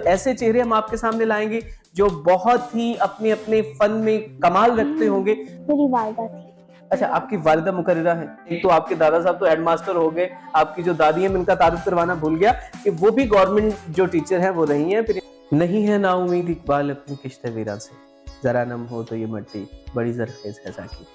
ऐसे चेहरे हम आपके सामने लाएंगे जो बहुत ही अपने अपने फन में कमाल रखते होंगे। मेरी वालिदा थी। अच्छा, आपकी वालिदा मुकर्रिरा है। एक तो आपके दादा साहब तो हेडमास्टर हो गए, आपकी जो दादी है मैं इनका तारुफ करवाना भूल गया कि वो भी गवर्नमेंट जो टीचर है वो रही हैं। फिर नहीं है ना उम्मीद इकबाल अपनी किश्त वीरा से, जरा नम हो तो ये मट्टी बड़ी जरखेज है जाकी।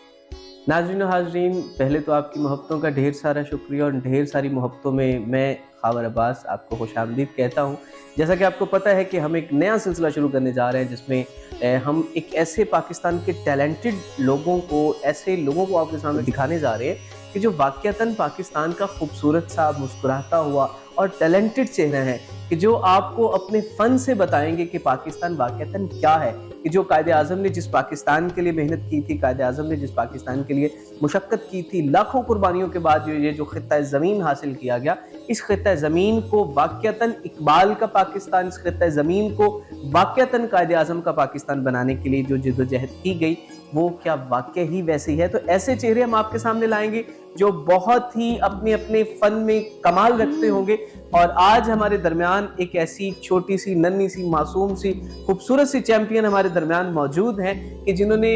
नाज़रीन और हाज़रीन, पहले तो आपकी मोहब्बतों का ढेर सारा शुक्रिया और ढेर सारी मोहब्बतों में मैं ख़ावर अब्बास आपको खुशामदीद कहता हूँ। जैसा कि आपको पता है कि हम एक नया सिलसिला शुरू करने जा रहे हैं जिसमें हम एक ऐसे पाकिस्तान के टैलेंटेड लोगों को, ऐसे लोगों को आपके सामने दिखाने जा रहे हैं कि जो वाक़यातन पाकिस्तान का खूबसूरत सा मुस्कुराता हुआ और टैलेंटेड चेहरा है, कि जो आपको अपने फ़न से बताएंगे कि पाकिस्तान वाक़यातन क्या है, कि जो कायद-ए-आज़म ने जिस पाकिस्तान के लिए मेहनत की थी, कायद-ए-आज़म ने जिस पाकिस्तान के लिए मुशक्क़त की थी, लाखों कुर्बानियों के बाद जो ख़ित्ता ज़मीन हासिल किया गया, इस ख़ित्ता ज़मीन को वाक़यातन इकबाल का पाकिस्तान, इस ख़ित्ता ज़मीन को वाक़यातन कायद-ए-आज़म का पाकिस्तान बनाने के लिए जो जिद्दोजहद की गई, वो क्या वाक़ई ही वैसी है। तो ऐसे चेहरे हम आपके सामने लाएंगे जो बहुत ही अपने अपने फन में कमाल रखते होंगे। और आज हमारे दरमियान एक ऐसी छोटी सी, नन्ही सी, मासूम सी, खूबसूरत सी चैंपियन हमारे दरमियान मौजूद हैं कि जिन्होंने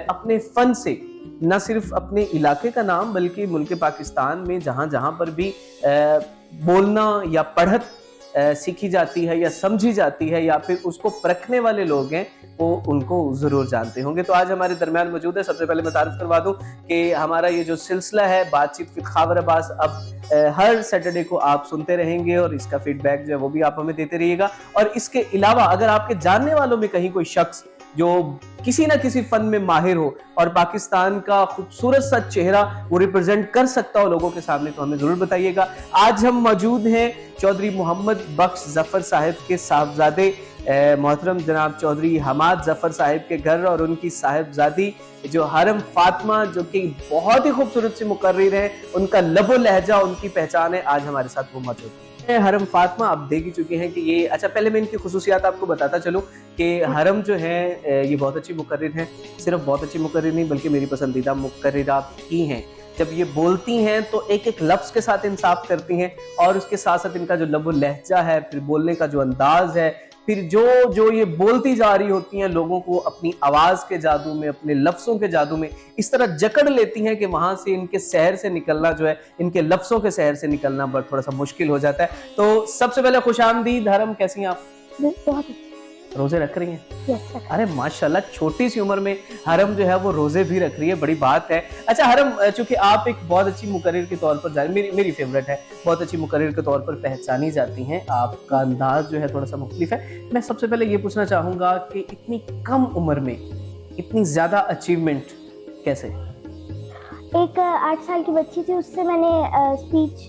अपने फन से न सिर्फ अपने इलाके का नाम बल्कि मुल्क पाकिस्तान में जहाँ जहाँ पर भी बोलना या पढ़त सीखी जाती है या समझी जाती है या फिर उसको परखने वाले लोग हैं, वो उनको जरूर जानते होंगे। तो आज हमारे दरमियान मौजूद है। सबसे पहले मैं तारीफ करवा दूं कि हमारा ये जो सिलसिला है बातचीत विद ख़ावर अब्बास, अब हर सैटरडे को आप सुनते रहेंगे और इसका फीडबैक जो है वो भी आप हमें देते रहिएगा। और इसके अलावा अगर आपके जानने वालों में कहीं कोई शख्स जो किसी ना किसी फन में माहिर हो और पाकिस्तान का खूबसूरत सा चेहरा वो रिप्रेजेंट कर सकता हो लोगों के सामने, तो हमें जरूर बताइएगा। आज हम मौजूद हैं चौधरी मोहम्मद बख्श जफर साहिब के साहबजादे मोहतरम जनाब चौधरी हमाद जफर साहिब के घर और उनकी साहिबजादी जो हरम फातिमा, जो कि बहुत ही खूबसूरत सी मुकर्रिर है, उनका लबो लहजा उनकी पहचान है। आज हमारे साथ वो मौजूद है। हरम फातिमा आप देख ही चुके हैं कि ये, अच्छा पहले मैं इनकी खुसूसियात आपको बताता चलूं कि हरम जो है ये बहुत अच्छी मुकर्रिर है। सिर्फ बहुत अच्छी मुकर्रिर नहीं बल्कि मेरी पसंदीदा मुकर्रिरा ही हैं। जब ये बोलती हैं तो एक एक लफ्ज के साथ इंसाफ करती हैं और उसके साथ साथ इनका जो लबो लहजा है, फिर बोलने का जो अंदाज है, फिर जो ये बोलती जा रही होती हैं लोगों को अपनी आवाज के जादू में, अपने लफ्जों के जादू में इस तरह जकड़ लेती हैं कि वहां से इनके शहर से निकलना जो है, इनके लफ्जों के शहर से निकलना थोड़ा सा मुश्किल हो जाता है। तो सबसे पहले खुशामदीद हरम, कैसी हैं आप? बहुत रोजे रख रही हैं? यस। अरे माशाल्लाह, छोटी सी उम्र में हरम जो है वो रोजे भी रख रही है, बड़ी बात है। अच्छा हरम, चूंकि आप एक बहुत अच्छी मुकर्रिर के तौर पर मेरी फेवरेट है, बहुत अच्छी मुकर्रिर के तौर पर पहचानी जाती हैं, आपका अंदाज जो है थोड़ा सा मुख्तलिफ है। मैं सबसे पहले ये पूछना चाहूंगा कि इतनी कम उम्र में इतनी ज्यादा अचीवमेंट कैसे? एक 8 साल की बच्ची थी, उससे मैंने स्पीच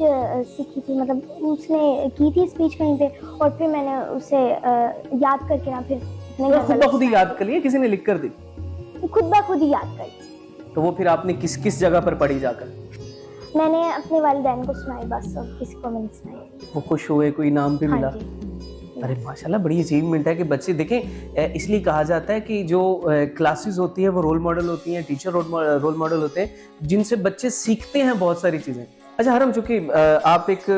सीखी थी, मतलब उसने की थी स्पीच कहीं पे और फिर मैंने उसे याद करके ना फिर खुद ब खुद ही याद कर लिया, किसी ने लिख कर दी? खुद ब खुद ही याद करी। तो वो फिर आपने किस जगह पर पढ़ी जाकर? मैंने अपने वालिदैन को सुनाई, बस और किसी को मैंने सुनाई। वो खुश हुए, कोई इनाम भी मिला? हाँ जी। अरे माशाल्लाह, बड़ी अचीवमेंट है कि बच्चे देखें, इसलिए कहा जाता है कि जो क्लासेस होती है वो रोल मॉडल होती हैं, टीचर रोल मॉडल होते हैं जिनसे बच्चे सीखते हैं बहुत सारी चीज़ें। अच्छा हरम, चूंकि आप एक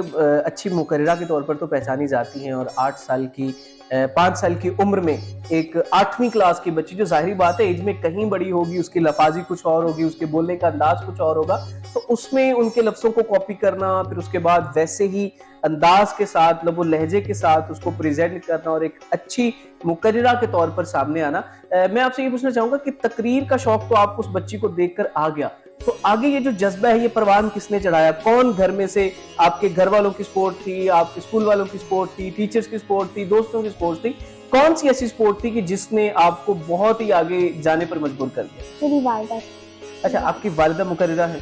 अच्छी मुकर्रिरा के तौर पर तो पहचानी जाती हैं और 5 साल की उम्र में एक 8वीं क्लास की बच्ची, जो जाहिर बात है एज में कहीं बड़ी होगी, उसकी लफाजी कुछ और होगी, उसके बोलने का अंदाज कुछ और होगा, तो उसमें उनके लफ्ज़ों को कॉपी करना, फिर उसके बाद वैसे ही अंदाज के साथ, लबो लहजे के साथ उसको प्रेजेंट करना और एक अच्छी मुकर्रिरा के तौर पर सामने आना। मैं आपसे ये पूछना चाहूंगा कि तकरीर का शौक तो आपको उस बच्ची को देखकर आ गया, तो आगे ये जो जज्बा है ये परवान किसने चढ़ाया? कौन घर में से, आपके घर वालों की सपोर्ट थी, आपके स्कूल वालों की सपोर्ट थी, टीचर्स की सपोर्ट थी, दोस्तों की सपोर्ट थी, कौन सी ऐसी सपोर्ट थी कि जिसने आपको बहुत ही आगे जाने पर मजबूर कर दिया? मेरी वालिदा। अच्छा, आपकी वालिदा मुकर्रिरा है?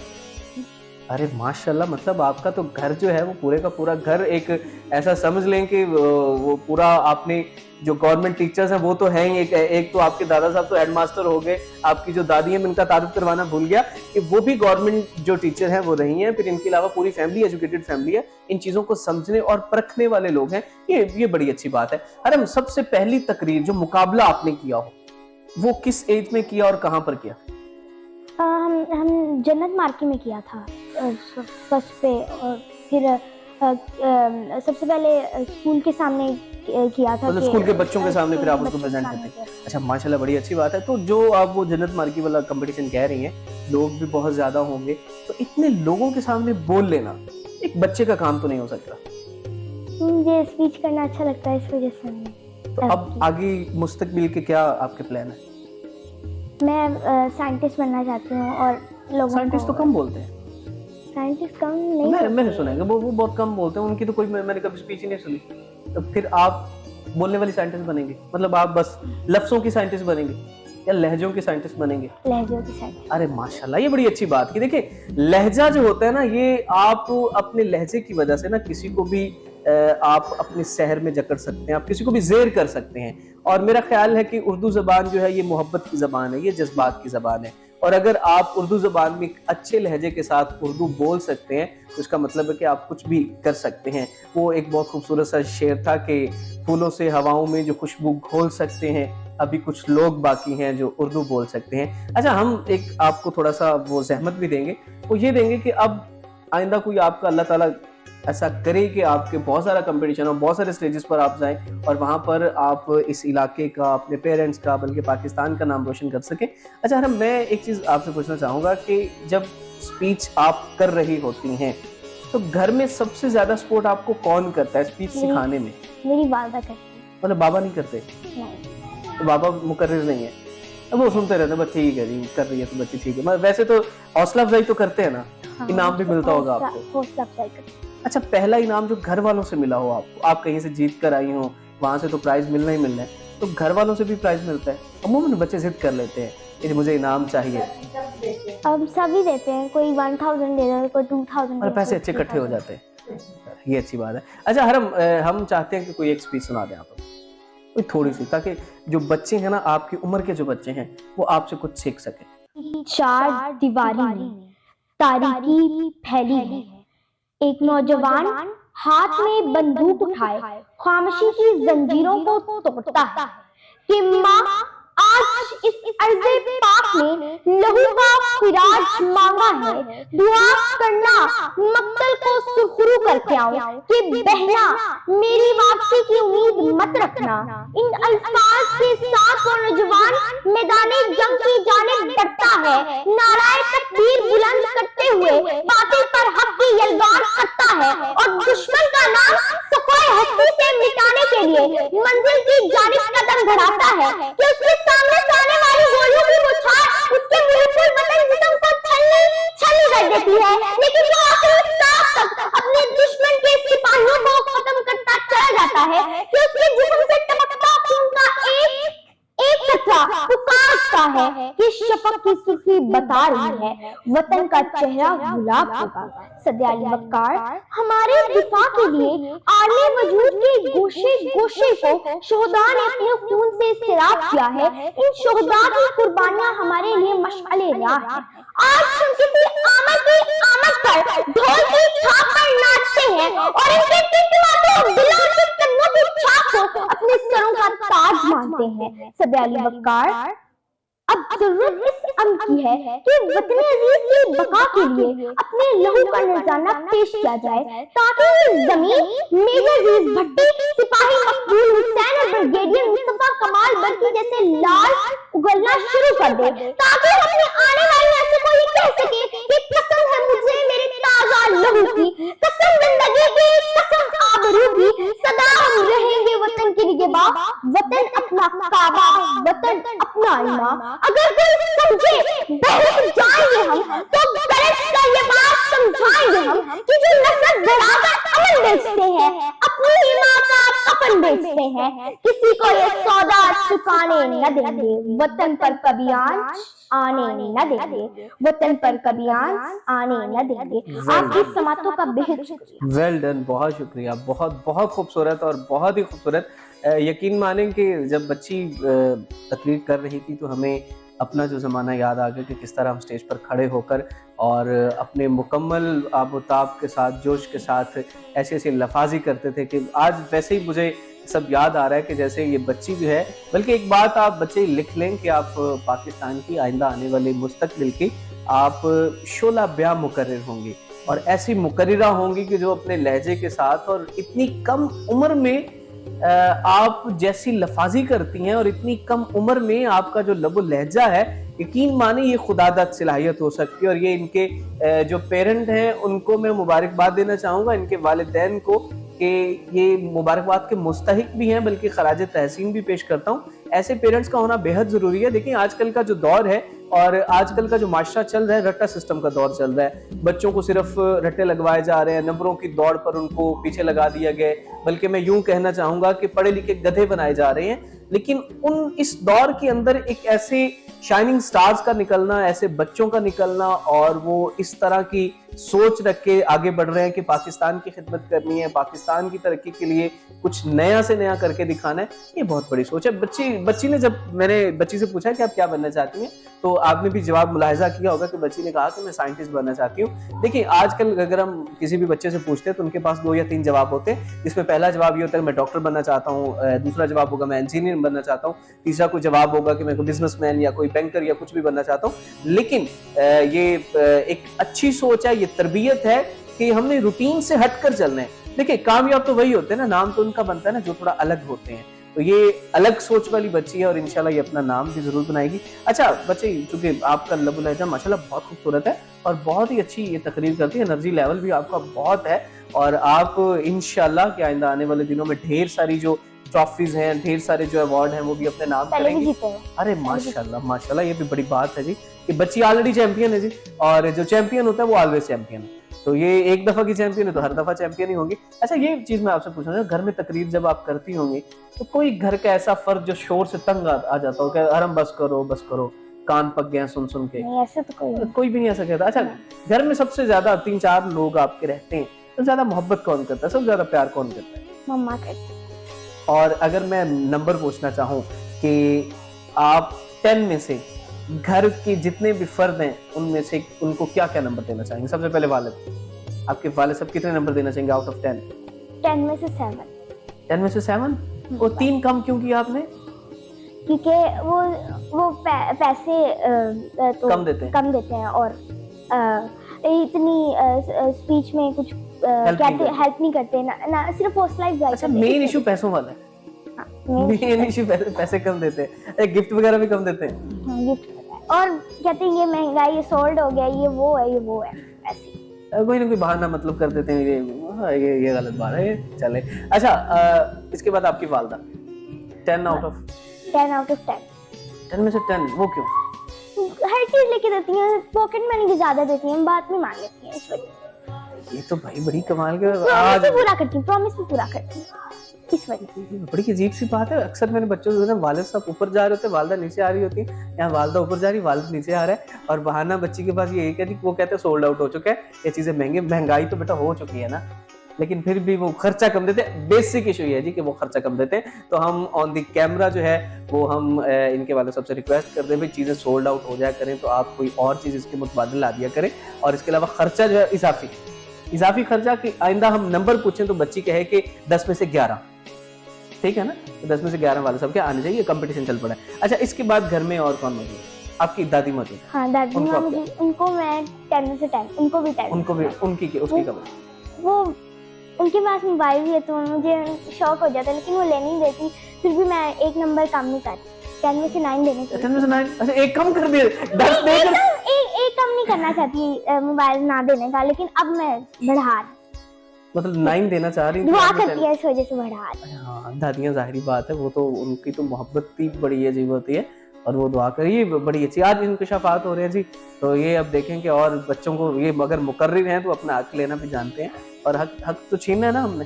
अरे माशाल्लाह, मतलब आपका तो घर जो है वो पूरे का पूरा घर, एक ऐसा समझ लें कि वो पूरा, आपने जो गवर्नमेंट टीचर्स हैं वो तो हैं ही, एक तो आपके दादा साहब तो हेडमास्टर हो गए, आपकी जो दादी है मैं इनका तारुफ करवाना भूल गया कि वो भी गवर्नमेंट जो टीचर हैं वो रही हैं, फिर इनके अलावा पूरी फैमिली एजुकेटेड फैमिली है, इन चीजों को समझने और परखने वाले लोग हैं, ये बड़ी अच्छी बात है। अरे सबसे पहली तकरीर, जो मुकाबला आपने किया हो, वो किस एज में किया और कहाँ पर किया? हम जन्नत मार्के में किया था फर्स्ट पे, और फिर सबसे पहले स्कूल के सामने किया था, मतलब स्कूल के बच्चों के सामने फिर आप उसको प्रेजेंट करते हैं। अच्छा, माशाल्लाह, बड़ी अच्छी बात है। तो जो आप वो जन्नत मार्की वाला कंपटीशन कह रही हैं, लोग भी बहुत ज्यादा होंगे, तो इतने लोगों के सामने बोल लेना एक बच्चे का काम तो नहीं हो सकता। मुझे स्पीच करना अच्छा लगता है, इस वजह से। तो अब आगे मुस्तकबिल के क्या आपके प्लान है? मैं साइंटिस्ट बनना चाहती हूँ और लोगों साइंटिस्ट तो कम बोलते हैं। साइंटिस्ट कम नहीं, मैंने सुना है कि वो बहुत कम बोलते हैं, उनकी तो कोई मैंने कभी स्पीच ही नहीं सुनी। तो फिर आप बोलने वाली साइंटिस्ट बनेंगे, मतलब आप बस लफ्जों की साइंटिस्ट बनेंगे या लहजों की साइंटिस्ट बनेंगे? लहजों की साइंटिस्ट। अरे माशाल्लाह, ये बड़ी अच्छी बात की। देखिए, लहजा जो होता है ना, ये आप अपने लहजे की वजह से ना किसी को भी आप अपने शहर में जकड़ सकते हैं, आप किसी को भी ज़ेर कर सकते हैं। और मेरा ख्याल है कि उर्दू ज़बान जो है ये मोहब्बत की ज़बान है, ये जज्बात की ज़बान है। और अगर आप उर्दू ज़बान में एक अच्छे लहजे के साथ उर्दू बोल सकते हैं तो इसका मतलब है कि आप कुछ भी कर सकते हैं। वो एक बहुत खूबसूरत सा शेर था कि फूलों से हवाओं में जो खुशबू घोल सकते हैं, अभी कुछ लोग बाकी हैं जो उर्दू बोल सकते हैं। अच्छा, हम एक आपको थोड़ा सा वो ज़हमत भी देंगे, वो ये देंगे कि अब आइंदा कोई आपका अल्लाह ताला ऐसा करे कि आपके बहुत सारा कंपटीशन हो, बहुत सारे स्टेजेस पर आप जाएं और वहां पर आप इस इलाके का, अपने पेरेंट्स का, बल्कि पाकिस्तान का नाम रोशन कर सकें। अच्छा हरम, मैं एक चीज़ आपसे पूछना चाहूँगा कि जब स्पीच आप कर रही होती हैं तो घर में सबसे ज़्यादा सपोर्ट आपको कौन करता है स्पीच सिखाने में? मेरी वालदा करती है। मतलब बाबा नहीं करते? नहीं। तो बाबा मुकर्रिर नहीं है? अब वो सुनते रहते हैं, बस ठीक है जी, कर रही है तो बच्ची ठीक है। मतलब वैसे तो हौसला अफजाई तो करते हैं ना, इनाम भी मिलता होगा आपको? हौसला अफजाई करती है। अच्छा, पहला इनाम जो घर वालों से मिला हो आपको, आप कहीं से जीत कर आई हो, वहां से तो प्राइज मिलना ही मिलना है, तो घर वालों से भी प्राइज मिलता है? अमूमन बच्चे जिद कर लेते हैं कि मुझे इनाम चाहिए। अब सभी देते हैं, कोई 1000 दे रहा है, कोई 2000 और पैसे अच्छे इकट्ठे हो जाते हैं, ये अच्छी बात है। अच्छा हरम, हम चाहते हैं कि कोई एक स्पीच सुना दें आप, कोई थोड़ी सी, ताकि जो बच्चे हैं ना, आपकी उम्र के जो बच्चे हैं, वो आपसे कुछ सीख सके। चार दीवारी में तारीकी फैली है, एक नौजवान हाथ में बंदूक उठाए खामोशी की जंजीरों को तोड़ता है कि माँ आज इस अर्ज़े पाक में लहू का खिराज मांगा है, दुआ करना मक्तल को सुरखरू करके आऊं कि बहना मेरी वापसी की उम्मीद मत रखना। इन अल्फाज के साथ वो नौजवान मैदाने जंग की जानिब बढ़ता है, नाराए तकबीर बुलंद करते हुए बातिल पर हक की यलगार करता है और दुश्मन का नाम सफाए हस्ती से मिटाने के लिए मंजिल की जानिब कदम बढ़ाता है कि उसके सामने से आने वाली गोलियों की बौछार उसके मुल्कुल वतन जिस्म को छलनी कर देती है, लेकिन वो आखिरी सांस तक अपने दुश्मन के सिपाहियों को खत्म करता चला जाता है कि उसके जिस्म से टपकता खून का एक कतरा पुकारता है कि शफक की सुर्खी बता रही है वतन का चेहरा गुलाब होगा। सदिया अली वक्कार हमारे दिफा के लिए आले वजूद के गोशे गोशे को शोहदा ने अपने खून से सिराब किया है। इन शोहदा की कुर्बानियां हमारे लिए मशअले राह है। आज हम किसी आमद पर ढोल की थाप पर नाचते हैं और इनके टिटवाते दिलों के कदमों की छाप को अपने सरों का ताज मानते हैं। सदिया अली वक्कार, अब जरूरत इस अम्र की है कि वतन अजीज की बका के लिए अपने लहू का नजराना पेश किया जाए, ताकि ये जमीन मेजर अजीज भट्टी, सिपाही मकबूल हुसैन और ब्रिगेडियर मुस्तफा कमाल बर्की जैसे लाल उगलना शुरू कर दे, ताकि अपने आने वाली नस्ल को ये कह सके कि कसम है मुझे मेरे ताजा लहू की, कसम जिंदगी की, कसम आबरू की, सदा हम रहेंगे वतन के निगहबान, वतन अपना काबा, वतन अपना ईमान। अगर कोई समझे बहक जाएंगे हम, तो गरज का ये बात समझाएंगे हम कि जो नफरत बढ़ाकर अमन बेचते हैं, अपनी ईमान का कफन बेचते हैं, किसी को ये सौदा चुकाने न देंगे, वतन पर कभी आंच आने न देंगे, वतन पर कभी आंच आने न देंगे। आपकी समातों का बेहद शुक्रिया। वेल डन, बहुत शुक्रिया, बहुत बहुत खूबसूरत और बहुत ही खूबसूरत। यकीन माने कि जब बच्ची तकरीर कर रही थी तो हमें अपना जो ज़माना याद आ गया कि किस तरह हम स्टेज पर खड़े होकर और अपने मुकम्मल आबोताब के साथ, जोश के साथ ऐसे ऐसे लफाजी करते थे कि आज वैसे ही मुझे सब याद आ रहा है कि जैसे ये बच्ची जो है, बल्कि एक बात आप बच्चे लिख लें कि आप पाकिस्तान की आइंदा आने वाले मुस्तकबिल की आप शोला ब्याह मुकर्रिर होंगी और ऐसी मुकर्रिरा होंगी कि जो अपने लहजे के साथ और इतनी कम उम्र में आप जैसी लफाजी करती हैं और इतनी कम उम्र में आपका जो लबो लहजा है, यकीन माने ये खुदादत सलाहियत हो सकती है। और ये इनके जो पेरेंट हैं उनको मैं मुबारकबाद देना चाहूँगा, इनके वालिदैन को, कि ये मुबारकबाद के मुस्तहिक भी हैं, बल्कि खराज तहसीन भी पेश करता हूँ। ऐसे पेरेंट्स का होना बेहद ज़रूरी है। देखिए आजकल का जो दौर है और आजकल का जो माशरा चल रहा है, रट्टा सिस्टम का दौर चल रहा है। बच्चों को सिर्फ रट्टे लगवाए जा रहे हैं, नंबरों की दौड़ पर उनको पीछे लगा दिया गया, बल्कि मैं यूं कहना चाहूंगा कि पढ़े लिखे गधे बनाए जा रहे हैं। लेकिन उन इस दौर के अंदर एक ऐसे शाइनिंग स्टार्स का निकलना, ऐसे बच्चों का निकलना, और वो इस तरह की सोच रख के आगे बढ़ रहे हैं कि पाकिस्तान की खिदमत करनी है, पाकिस्तान की तरक्की के लिए कुछ नया से नया करके दिखाना है, ये बहुत बड़ी सोच है। बच्ची ने, जब मैंने बच्ची से पूछा कि आप क्या बनना चाहती हैं, तो आपने भी जवाब मुलाहिजा किया होगा कि बच्ची ने कहा कि मैं साइंटिस्ट बनना चाहती हूँ। देखिए आजकल अगर हम किसी भी बच्चे से पूछते हैं तो उनके पास 2 या 3 जवाब होते हैं, जिसमें पहला जवाब ये होता है मैं डॉक्टर बनना चाहता हूँ, दूसरा जवाब होगा मैं इंजीनियर बनना चाहता हूँ, तीसरा कोई जवाब होगा कि मैं कोई बिजनेसमैन या कोई बैंकर या कुछ भी बनना चाहता हूँ। लेकिन ये एक अच्छी सोच है, ये तरबियत है कि हमने रूटीन से हटकर चलना है। देखिए कामयाब तो वही होते हैं ना, नाम तो उनका बनता है ना जो थोड़ा अलग होते हैं। तो ये अलग सोच वाली बच्ची है और इंशाल्लाह ये अपना नाम भी जरूर बनाएगी। अच्छा बच्चे, चूंकि आपका लबो लहजा माशाल्लाह बहुत खूबसूरत है और बहुत ही अच्छी ये तकरीर करती है, एनर्जी लेवल भी आपका बहुत है, और आप इंशाल्लाह के आइंदा आने वाले दिनों में ढेर सारी जो ट्रॉफीज हैं, ढेर सारे जो अवार्ड हैं, वो भी अपने नाम करेंगी। अरे माशाल्लाह माशाल्लाह, ये भी बड़ी बात है जी कि बच्ची ऑलरेडी चैंपियन है जी, और जो चैंपियन होता है वो ऑलवेज चैंपियन है। तो ये एक दफा की चैंपियन है तो हर दफा चैंपियन ही होंगी। अच्छा ये चीज मैं आपसे पूछना चाहूँ, घर में तकरीर जब आप करती होंगी तो कोई घर का ऐसा फर्द जो शोर से तंग आ जाता हो, अरम बस करो, कान पक गए सुन के? नहीं, ऐसे तो कोई भी नहीं ऐसा कहता। अच्छा घर में सबसे ज्यादा 3-4 लोग आपके रहते हैं, सबसे ज्यादा मोहब्बत कौन करता है, सबसे ज्यादा प्यार कौन करता है? मम्मा करती। और अगर मैं नंबर पूछना चाहूँ कि आप 10 में से घर के जितने भी फर्द हैं उनमें से उनको क्या क्या नंबर देना चाहेंगे? सबसे पहले वालिद, आपके वालिद साहब कितने नंबर देना चाहेंगे आउट ऑफ 10? 10 में से 7। 10 में से 7? वो 3 कम क्यों किया आपने? क्योंकि वो पैसे तो कम देते हैं और इतनी स्पीच में कुछ हेल्प नहीं करते ना सिर्फ हौसला। अच्छा मेन इशू पैसों वाला है। मेन इशू पैसे कम देते हैं, गिफ्ट वगैरह भी कम देते हैं। गिफ्ट और कहते हैं ये महंगा, ये सोल्ड हो गया, ये वो है ऐसे कोई ना कोई बहाना मतलब कर देते हैं, ये गलत बात है, चले। अच्छा इसके बाद आपकी वालदा 10 आउट ऑफ 10? 10 में से 10 वो क्यों? हर चीज लेके देती हैं, पॉकेट मनी भी ज्यादा देती हैं, बात नहीं मान लेती हैं, इस वजह। ये तो भाई बड़ी कमाल के प्रॉमिस भी पूरा करती हैं, प्रॉमिस भी पूरा करती हैं, इस वजह। बड़ी अजीब सी बात है। अक्सर मैंने बच्चों से वालिद साहब ऊपर जा रहे होते हैं, वालदा नीचे आ रही होती है, यहाँ वालदा ऊपर जा रही, वालिद नीचे आ रहा है, और बहाना बच्ची के पास ये एक है कि वो कहते हैं सोल्ड आउट हो चुका है, ये चीजें महंगाई तो बेटा हो चुकी है ना, लेकिन फिर भी वो खर्चा कम देते हैं। बेसिक इशू ये है जी कि वो खर्चा कम देते हैं। तो हम ऑन द कैमरा जो है वो हम इनके वाले सबसे रिक्वेस्ट करते हैं भाई चीजें सोल्ड आउट हो जाया करें, तो आप कोई और चीज इसके मुतबादिल ला दिया करें। और इसके अलावा खर्चा जो है इजाफी खर्चा की आइंदा हम नंबर पूछें तो बच्ची कहे कि 10 में से 11, ठीक है ना, तो 10 में से 11 वाले सब के आने चाहिए, कंपटीशन चल पड़ा है। अच्छा इसके बाद घर में और कौन मौजूद है? आपकी दादी मौजूद? हाँ दादी उनको मैं 10 में से 10, उनको भी 10, उनको भी उसकी कब? वो उनके पास मोबाइल भी है तो मुझे शौक हो जाता है, लेकिन वो लेने नहीं देती, फिर भी मैं एक नंबर कम नहीं करती, 10 में से 9 देने चाहिए। 10 में से 9? अच्छा एक कम कर दिए, 10 देकर एक कम नहीं करना चाहती मोबाइल ना देने का, लेकिन अब मैं बढ़ा मतलब 9 देना चाह रही दुआ करती है, इस वजह से बढ़ा। हाँ दादियाँ जाहिर बात है, वो तो उनकी तो मोहब्बत ही बड़ी अजीब होती है और वो दुआ करिए बड़ी अच्छी। आज इंकशाफात हो रहे हैं जी, तो ये अब देखें कि और बच्चों को ये अगर मुकर्रिर हैं तो अपना हक लेना भी जानते हैं, और हक तो छीना है ना हमने,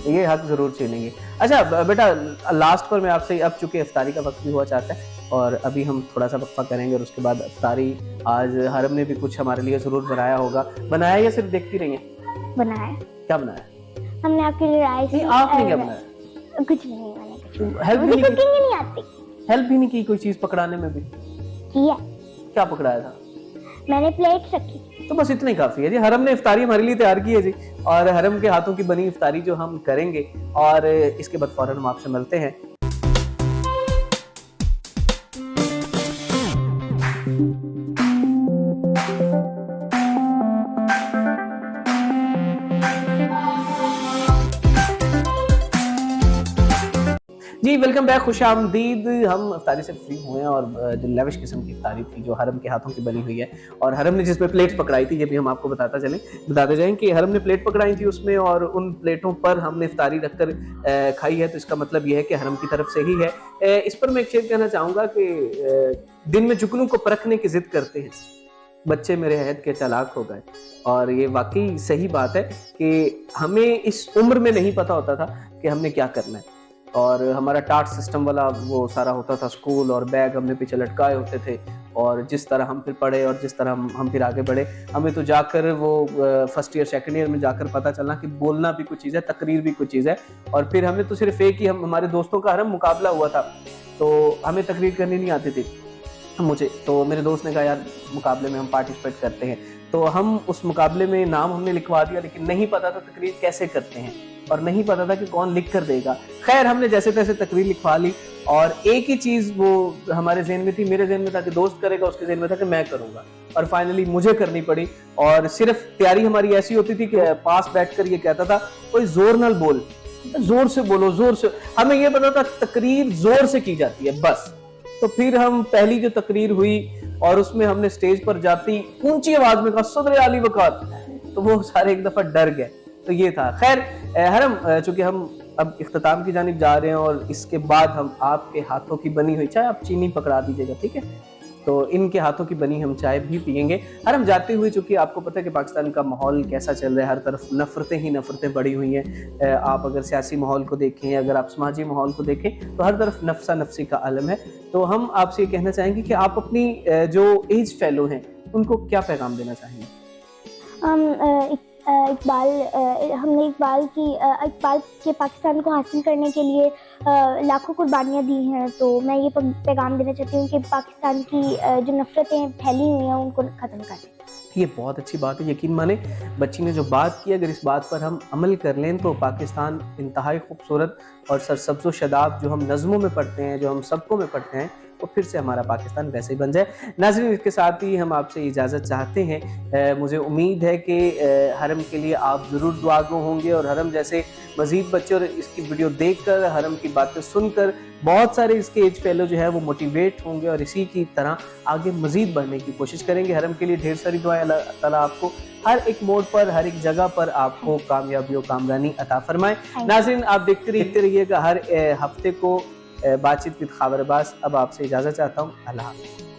ये हक जरूर छीनेंगे। अच्छा बेटा लास्ट पर मैं आपसे, अब चूंकि इफ्तारी का वक्त भी हुआ चाहता है और अभी हम थोड़ा सा वक्फा करेंगे और उसके बाद इफ्तारी, आज हरम ने भी कुछ हमारे लिए जरूर बनाया होगा, बनाया या सिर्फ देखती रही हैं? बनाया। क्या बनाया? हमने आपके लिए राइस। आपने क्या बनाया? कुछ नहीं, मैंने हेल्प मुझे कुकिंग ही नहीं आती। हेल्प भी नहीं की कोई चीज पकड़ाने में भी? किया। क्या पकड़ाया था? मैंने प्लेट रखी। तो बस इतना ही काफी है जी। हरम ने इफ्तारी हमारे लिए तैयार की है जी, और हरम के हाथों की बनी इफ्तारी जो हम करेंगे, और इसके बाद फौरन हम आपसे मिलते हैं। जी वेलकम बैक, खुश आमदीद। हम इफ्तारी से फ्री हुए हैं और जो लेविश किस्म की इफ्तारी थी जो हरम के हाथों की बनी हुई है, और हरम ने जिसमें प्लेट्स पकड़ाई थी, ये भी हम आपको बताते जाएं कि हरम ने प्लेट पकड़ाई थी उसमें, और उन प्लेटों पर हमने इफ्तारी रखकर खाई है। तो इसका मतलब ये है कि हरम की तरफ से ही है। इस पर मैं एक चीज कहना चाहूँगा कि दिन में जुगनू को परखने की जिद करते हैं, बच्चे मेरे अहद के चालाक हो गए। और ये वाकई सही बात है कि हमें इस उम्र में नहीं पता होता था कि हमने क्या करना है, और हमारा टाट सिस्टम वाला वो सारा होता था, स्कूल और बैग हमने पीछे लटकाए होते थे, और जिस तरह हम फिर पढ़े और जिस तरह हम फिर आगे बढ़े, हमें तो जाकर वो फर्स्ट ईयर सेकंड ईयर में जाकर पता चला कि बोलना भी कुछ चीज़ है, तकरीर भी कुछ चीज़ है। और फिर हमें तो सिर्फ एक ही, हम हमारे दोस्तों का हरम मुकाबला हुआ था, तो हमें तकरीर करनी नहीं आती थी मुझे। तो मेरे दोस्त ने कहा यार मुकाबले में हम पार्टिसिपेट करते हैं, तो हम उस मुकाबले में नाम हमने लिखवा दिया, लेकिन नहीं पता था तकरीर कैसे करते हैं, और नहीं पता था कि कौन लिख कर देगा। खैर हमने जैसे तैसे तकरीर लिखवा ली, और एक ही चीज वो हमारे ज़हन में थी, मेरे ज़हन में था कि दोस्त करेगा, उसके ज़हन में था कि मैं करूंगा, और फाइनली मुझे करनी पड़ी। और सिर्फ तैयारी हमारी ऐसी होती थी कि पास बैठकर ये कहता था कोई जोर नाल बोल, जोर से बोलो, जोर से। हमें ये पता था तकरीर जोर से की जाती है बस। तो फिर हम पहली जो तकरीर हुई और उसमें हमने स्टेज पर जाती ऊंची आवाज में कहा सदर आली वक़ात, तो वो सारे एक दफा डर गए। तो ये था। खैर हरम, चूंकि हम अब इख्तिताम की जानिब जा रहे हैं, और इसके बाद हम आपके हाथों की बनी हुई चाय, आप चीनी पकड़ा दीजिएगा, ठीक है, तो इनके हाथों की बनी हम चाय भी पियेंगे। हरम जाते हुए, चूंकि आपको पता है कि पाकिस्तान का माहौल कैसा चल रहा है, हर तरफ नफरतें ही नफरतें बढ़ी हुई हैं। आप अगर सियासी माहौल को देखें, अगर आप समाजी माहौल को देखें, तो हर तरफ नफसा नफसी का आलम है। तो हम आपसे ये कहना चाहेंगे कि आप अपनी जो एज फेलो हैं उनको क्या पैगाम देना चाहेंगे? हमने इकबाल के पाकिस्तान को हासिल करने के लिए लाखों कुर्बानियाँ दी हैं, तो मैं ये पैगाम देना चाहती हूँ कि पाकिस्तान की जो नफरतें फैली हुई हैं उनको ख़त्म करें। ये बहुत अच्छी बात है। यकीन माने बच्ची ने जो बात की, अगर इस बात पर हम अमल कर लें तो पाकिस्तान इंतहाई खूबसूरत और सरसब्ज़ व शदाब जो हम नज़मों में पढ़ते हैं, जो हम सबकों में पढ़ते हैं, तो फिर से हमारा पाकिस्तान वैसे ही बन जाए। नाज़रीन, इसके साथ ही हम आपसे इजाज़त चाहते हैं। मुझे उम्मीद है कि हरम के लिए आप ज़रूर दुआगो होंगे, और हरम जैसे मज़ीद बच्चे और इसकी वीडियो देखकर, हरम की बातें सुनकर बहुत सारे इसके एज फेलो जो है वो मोटिवेट होंगे, और इसी की तरह आगे मज़ीद बढ़ने की कोशिश करेंगे। हरम के लिए ढेर सारी दुआएं, अल्लाह ताला आपको हर एक मोड़ पर, हर एक जगह पर आपको कामयाबी और कामरानी अता फरमाए। नाज़रीन, आप देखते रहिएगा हर हफ्ते को बातचीत विद ख़ाबर अब्बास। अब आपसे इजाज़त चाहता हूँ। अल्लाह हाफ़िज़।